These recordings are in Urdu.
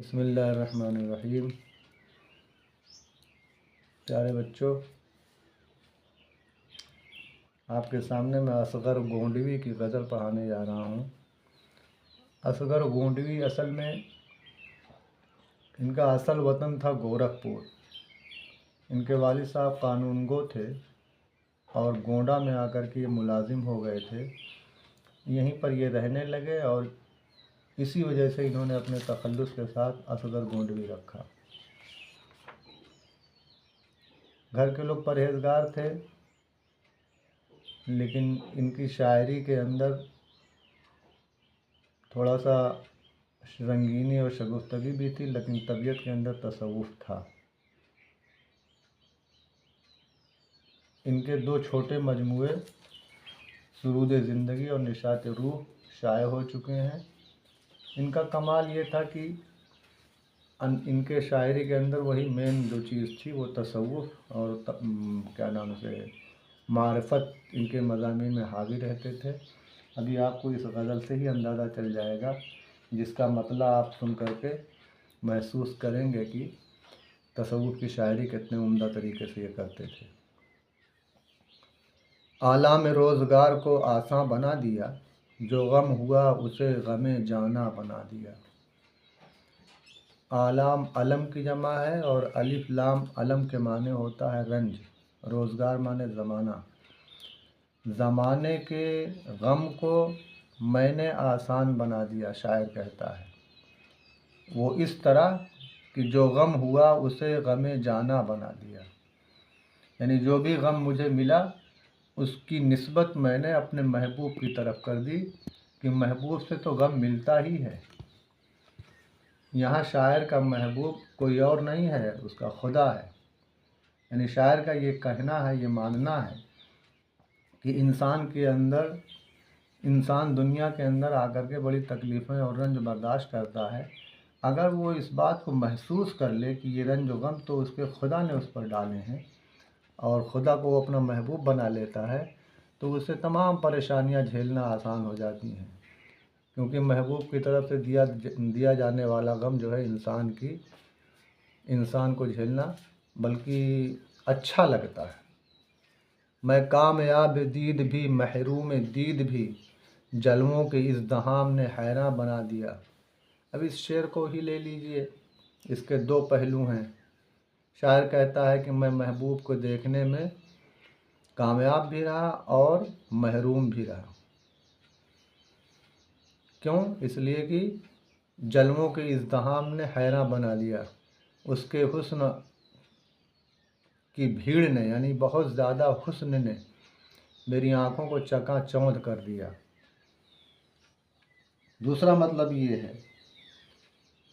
بسم اللہ الرحمن الرحیم۔ پیارے بچوں، آپ کے سامنے میں اصغر گونڈوی کی غزل پڑھانے جا رہا ہوں۔ اصغر گونڈوی اصل میں ان کا اصل وطن تھا گورکھپور۔ ان کے والد صاحب قانون گو تھے اور گونڈا میں آ کر کے یہ ملازم ہو گئے تھے۔ یہیں پر یہ رہنے لگے اور اسی وجہ سے انہوں نے اپنے تخلص کے ساتھ اصغر گونڈوی رکھا۔ گھر کے لوگ پرہیزگار تھے، لیکن ان کی شاعری کے اندر تھوڑا سا رنگینی اور شگفتگی بھی تھی، لیکن طبیعت کے اندر تصوف تھا۔ ان کے 2 چھوٹے مجموعے سرود زندگی اور نشاط روح شائع ہو چکے ہیں۔ ان کا کمال یہ تھا کہ ان کے شاعری کے اندر وہی مین 2 چیز تھی، وہ تصوف اور معرفت ان کے مضامین میں حاوی رہتے تھے۔ ابھی آپ کو اس غزل سے ہی اندازہ چل جائے گا، جس کا مطلب آپ سن کر کے محسوس کریں گے کہ تصوف کی شاعری کتنے عمدہ طریقے سے یہ کرتے تھے۔ آلام روزگار کو آساں بنا دیا، جو غم ہوا اسے غم جانا بنا دیا۔ آلام علم کی جمع ہے اور الف لام علم کے معنی ہوتا ہے رنج، روزگار معنی زمانہ۔ زمانے کے غم کو میں نے آسان بنا دیا، شاعر کہتا ہے، وہ اس طرح کہ جو غم ہوا اسے غم جانا بنا دیا۔ یعنی جو بھی غم مجھے ملا اس کی نسبت میں نے اپنے محبوب کی طرف کر دی کہ محبوب سے تو غم ملتا ہی ہے۔ یہاں شاعر کا محبوب کوئی اور نہیں ہے، اس کا خدا ہے۔ یعنی شاعر کا یہ کہنا ہے، یہ ماننا ہے کہ انسان دنیا کے اندر آ کر کے بڑی تکلیفیں اور رنج برداشت کرتا ہے۔ اگر وہ اس بات کو محسوس کر لے کہ یہ رنج و غم تو اس کے خدا نے اس پر ڈالے ہیں اور خدا کو وہ اپنا محبوب بنا لیتا ہے، تو اسے تمام پریشانیاں جھیلنا آسان ہو جاتی ہیں، کیونکہ محبوب کی طرف سے دیا جانے والا غم جو ہے انسان کو جھیلنا بلکہ اچھا لگتا ہے۔ میں کامیاب دید بھی محروم دید بھی، جلووں کے ازدحام نے حیراں بنا دیا۔ اب اس شعر کو ہی لے لیجئے، اس کے 2 پہلو ہیں۔ شاعر کہتا ہے کہ میں محبوب کو دیکھنے میں کامیاب بھی رہا اور محروم بھی رہا۔ کیوں؟ اس لیے کہ جلووں کے ازدحام نے حیراں بنا دیا، اس کے حسن کی بھیڑ نے، یعنی بہت زیادہ حسن نے میری آنکھوں کو چکا چوندھ کر دیا۔ دوسرا مطلب یہ ہے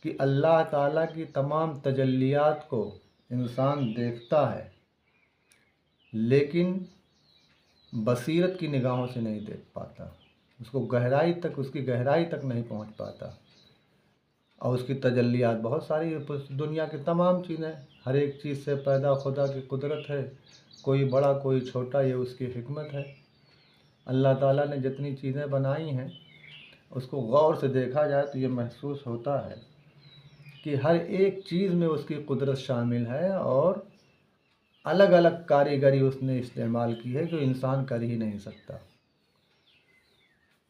کہ اللہ تعالیٰ کی تمام تجلیات کو انسان دیکھتا ہے، لیکن بصیرت کی نگاہوں سے نہیں دیکھ پاتا، اس کی گہرائی تک نہیں پہنچ پاتا۔ اور اس کی تجلیات بہت ساری، دنیا کی تمام چیزیں، ہر ایک چیز سے پیدا خدا کی قدرت ہے، کوئی بڑا کوئی چھوٹا، یہ اس کی حکمت ہے۔ اللہ تعالیٰ نے جتنی چیزیں بنائی ہیں اس کو غور سے دیکھا جائے تو یہ محسوس ہوتا ہے کہ ہر ایک چیز میں اس کی قدرت شامل ہے اور الگ الگ کاریگری اس نے استعمال کی ہے جو انسان کر ہی نہیں سکتا۔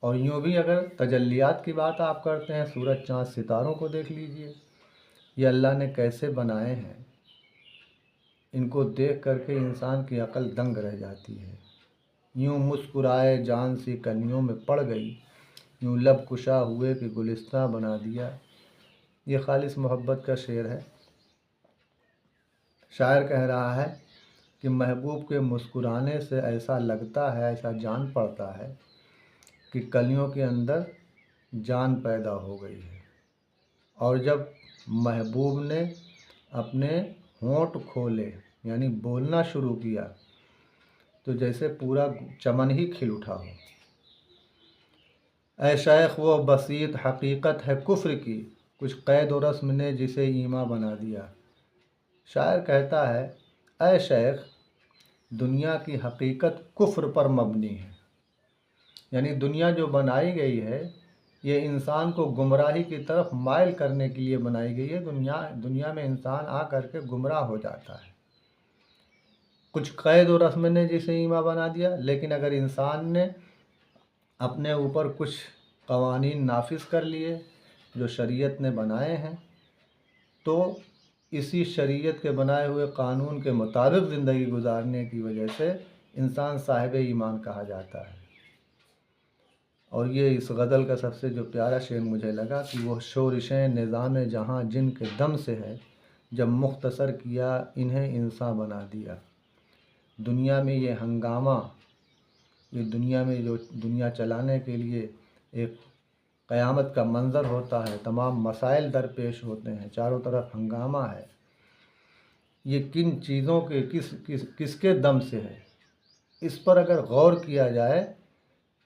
اور یوں بھی اگر تجلیات کی بات آپ کرتے ہیں، سورج چاند ستاروں کو دیکھ لیجئے، یہ اللہ نے کیسے بنائے ہیں، ان کو دیکھ کر کے انسان کی عقل دنگ رہ جاتی ہے۔ یوں مسکرائے جان سی کلیوں میں پڑ گئی، یوں لب کشا ہوئے کہ گلستہ بنا دیا۔ یہ خالص محبت کا شعر ہے۔ شاعر کہہ رہا ہے کہ محبوب کے مسکرانے سے ایسا لگتا ہے، ایسا جان پڑتا ہے کہ کلیوں کے اندر جان پیدا ہو گئی ہے۔ اور جب محبوب نے اپنے ہونٹ کھولے یعنی بولنا شروع کیا تو جیسے پورا چمن ہی کھل اٹھا ہو۔ اے شیخ وہ بسیط حقیقت ہے کفر کی، کچھ قید و رسم نے جسے ایما بنا دیا۔ شاعر کہتا ہے، اے شیخ، دنیا کی حقیقت کفر پر مبنی ہے، یعنی دنیا جو بنائی گئی ہے یہ انسان کو گمراہی کی طرف مائل کرنے کے لیے بنائی گئی ہے۔ دنیا میں انسان آ کر کے گمراہ ہو جاتا ہے۔ کچھ قید و رسم نے جسے ایمان بنا دیا، لیکن اگر انسان نے اپنے اوپر کچھ قوانین نافذ کر لیے جو شریعت نے بنائے ہیں، تو اسی شریعت کے بنائے ہوئے قانون کے مطابق زندگی گزارنے کی وجہ سے انسان صاحب ایمان کہا جاتا ہے۔ اور یہ اس غزل کا سب سے جو پیارا شعر مجھے لگا کہ وہ شورشیں نظام جہاں جن کے دم سے ہے، جب مختصر کیا انہیں انسان بنا دیا۔ دنیا میں یہ ہنگامہ، یہ دنیا میں جو دنیا چلانے کے لیے ایک قیامت کا منظر ہوتا ہے، تمام مسائل درپیش ہوتے ہیں، چاروں طرف ہنگامہ ہے، یہ کن چیزوں کے کس کے دم سے ہے، اس پر اگر غور کیا جائے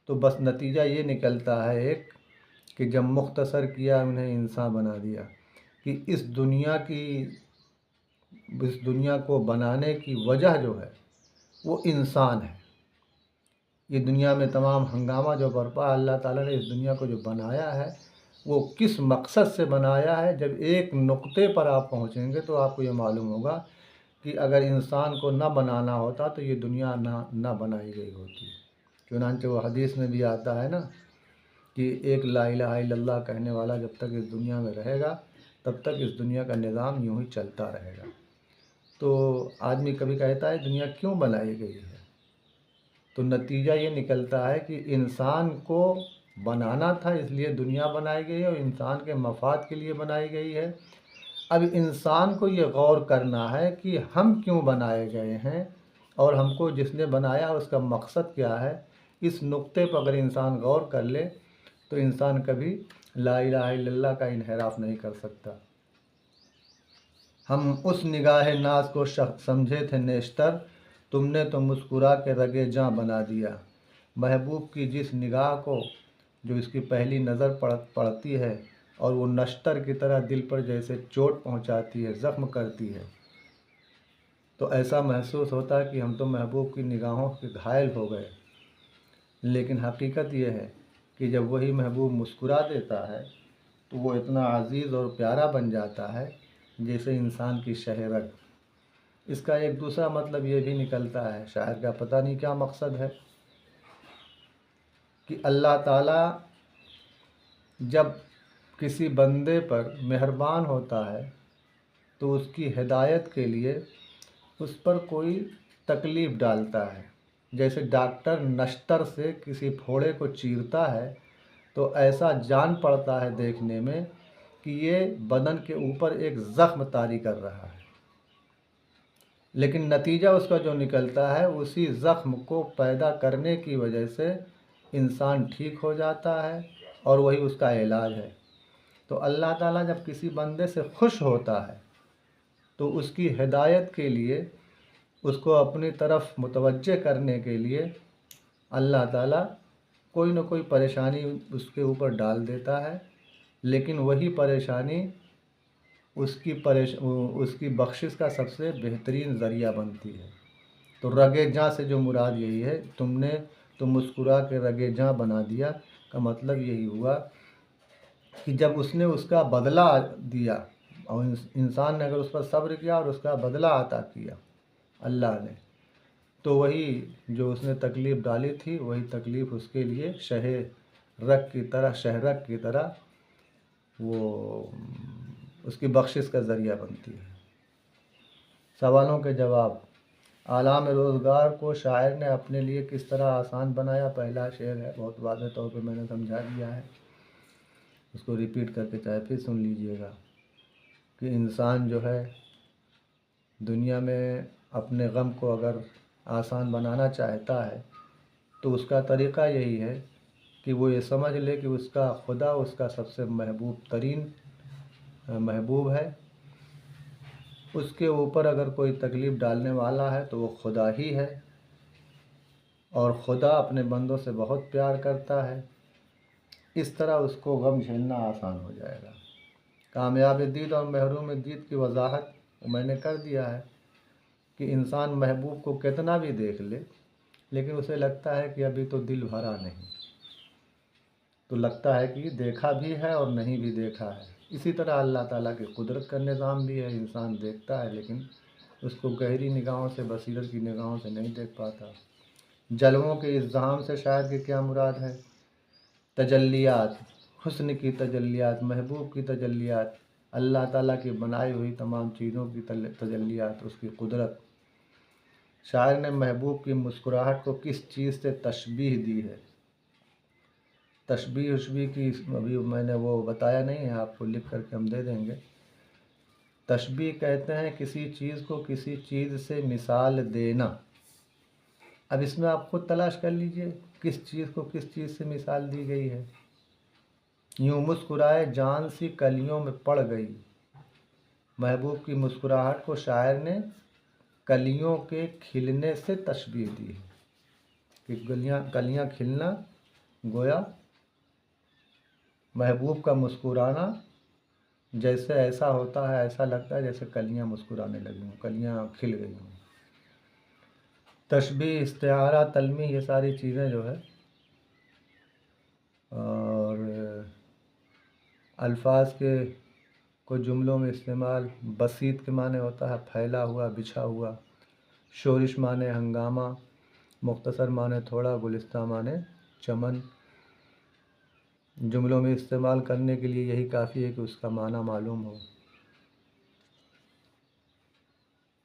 تو بس نتیجہ یہ نکلتا ہے ایک کہ جب مختصر کیا انہیں انسان بنا دیا، کہ اس دنیا کو بنانے کی وجہ جو ہے وہ انسان ہے۔ یہ دنیا میں تمام ہنگامہ جو برپا اللہ تعالیٰ نے اس دنیا کو جو بنایا ہے، وہ کس مقصد سے بنایا ہے، جب ایک نقطے پر آپ پہنچیں گے تو آپ کو یہ معلوم ہوگا کہ اگر انسان کو نہ بنانا ہوتا تو یہ دنیا نہ بنائی گئی ہوتی۔ چنانچہ وہ حدیث میں بھی آتا ہے نا کہ ایک لا الہ الا اللہ کہنے والا جب تک اس دنیا میں رہے گا تب تک اس دنیا کا نظام یوں ہی چلتا رہے گا۔ تو آدمی کبھی کہتا ہے دنیا کیوں بنائی گئی ہے، تو نتیجہ یہ نکلتا ہے کہ انسان کو بنانا تھا، اس لیے دنیا بنائی گئی ہے اور انسان کے مفاد کے لیے بنائی گئی ہے۔ اب انسان کو یہ غور کرنا ہے کہ ہم کیوں بنائے گئے ہیں اور ہم کو جس نے بنایا اس کا مقصد کیا ہے۔ اس نقطے پر اگر انسان غور کر لے تو انسان کبھی لا الہ الا اللہ کا انحراف نہیں کر سکتا۔ ہم اس نگاہ ناز کو سمجھے تھے نیشتر، تم نے تو مسکرا کے رگے جاں بنا دیا۔ محبوب کی جس نگاہ کو جو اس کی پہلی نظر پڑتی ہے اور وہ نشتر کی طرح دل پر جیسے چوٹ پہنچاتی ہے، زخم کرتی ہے، تو ایسا محسوس ہوتا ہے کہ ہم تو محبوب کی نگاہوں کے گھائل ہو گئے۔ لیکن حقیقت یہ ہے کہ جب وہی محبوب مسکرا دیتا ہے تو وہ اتنا عزیز اور پیارا بن جاتا ہے جیسے انسان کی شہ رگ۔ اس کا ایک دوسرا مطلب یہ بھی نکلتا ہے، شاعر کا پتہ نہیں کیا مقصد ہے، کہ اللہ تعالیٰ جب کسی بندے پر مہربان ہوتا ہے تو اس کی ہدایت کے لیے اس پر کوئی تکلیف ڈالتا ہے۔ جیسے ڈاکٹر نشتر سے کسی پھوڑے کو چیرتا ہے تو ایسا جان پڑتا ہے دیکھنے میں کہ یہ بدن کے اوپر ایک زخم طاری کر رہا ہے، لیکن نتیجہ اس کا جو نکلتا ہے اسی زخم کو پیدا کرنے کی وجہ سے انسان ٹھیک ہو جاتا ہے اور وہی اس کا علاج ہے۔ تو اللہ تعالیٰ جب کسی بندے سے خوش ہوتا ہے تو اس کی ہدایت کے لیے، اس کو اپنی طرف متوجہ کرنے کے لیے اللہ تعالیٰ کوئی نہ کوئی پریشانی اس کے اوپر ڈال دیتا ہے، لیکن وہی پریشانی اس کی بخشش کا سب سے بہترین ذریعہ بنتی ہے۔ تو رگے جاں سے جو مراد یہی ہے، تم نے تو مسکرا کے رگے جاں بنا دیا کا مطلب یہی ہوا کہ جب اس نے اس کا بدلہ دیا اور انسان نے اگر اس پر صبر کیا اور اس کا بدلہ عطا کیا اللہ نے، تو وہی جو اس نے تکلیف ڈالی تھی وہی تکلیف اس کے لیے شہرگ کی طرح وہ اس کی بخشش کا ذریعہ بنتی ہے۔ سوالوں کے جواب۔ آلام روزگار کو شاعر نے اپنے لیے کس طرح آسان بنایا، پہلا شعر ہے، بہت واضح طور پہ میں نے سمجھا دیا ہے، اس کو ریپیٹ کر کے چاہے پھر سن لیجئے گا کہ انسان جو ہے دنیا میں اپنے غم کو اگر آسان بنانا چاہتا ہے تو اس کا طریقہ یہی ہے کہ وہ یہ سمجھ لے کہ اس کا خدا اس کا سب سے محبوب ترین محبوب ہے۔ اس کے اوپر اگر کوئی تکلیف ڈالنے والا ہے تو وہ خدا ہی ہے، اور خدا اپنے بندوں سے بہت پیار کرتا ہے، اس طرح اس کو غم جھیلنا آسان ہو جائے گا۔ کامیاب دید اور محروم دید کی وضاحت میں نے کر دیا ہے کہ انسان محبوب کو کتنا بھی دیکھ لے لیکن اسے لگتا ہے کہ ابھی تو دل بھرا نہیں، تو لگتا ہے کہ دیکھا بھی ہے اور نہیں بھی دیکھا ہے۔ اسی طرح اللہ تعالیٰ کی قدرت کا نظام بھی ہے، انسان دیکھتا ہے لیکن اس کو گہری نگاہوں سے، بصیرت کی نگاہوں سے نہیں دیکھ پاتا۔ جلووں کے ازدحام سے شاعر کی کیا مراد ہے؟ تجلیات، حسن کی تجلیات، محبوب کی تجلیات، اللہ تعالیٰ کی بنائی ہوئی تمام چیزوں کی تجلیات، اس کی قدرت۔ شاعر نے محبوب کی مسکراہٹ کو کس چیز سے تشبیہ دی ہے؟ تشبیہ اشبیہ کی ابھی میں نے وہ بتایا نہیں ہے، آپ کو لکھ کر کے ہم دے دیں گے۔ تشبیہ کہتے ہیں کسی چیز کو کسی چیز سے مثال دینا۔ اب اس میں آپ خود تلاش کر لیجئے کس چیز کو کس چیز سے مثال دی گئی ہے۔ یوں مسکرائے جان سی کلیوں میں پڑ گئی۔ محبوب کی مسکراہٹ کو شاعر نے کلیوں کے کھلنے سے تشبیہ دی ہے کہ کلیاں کھلنا، گویا محبوب کا مسکرانا جیسے ایسا ہوتا ہے، ایسا لگتا ہے جیسے کلیاں مسکرانے لگی ہوں، کلیاں کھل گئی ہوں۔ تشبیہ، استعارہ، تلمیح، یہ ساری چیزیں جو ہے اور الفاظ کے کو جملوں میں استعمال۔ بسیط کے معنی ہوتا ہے پھیلا ہوا، بچھا ہوا۔ شورش معنی ہنگامہ، مختصر معنی تھوڑا، گلستہ معنی چمن۔ جملوں میں استعمال کرنے کے لیے یہی کافی ہے کہ اس کا معنی معلوم ہو۔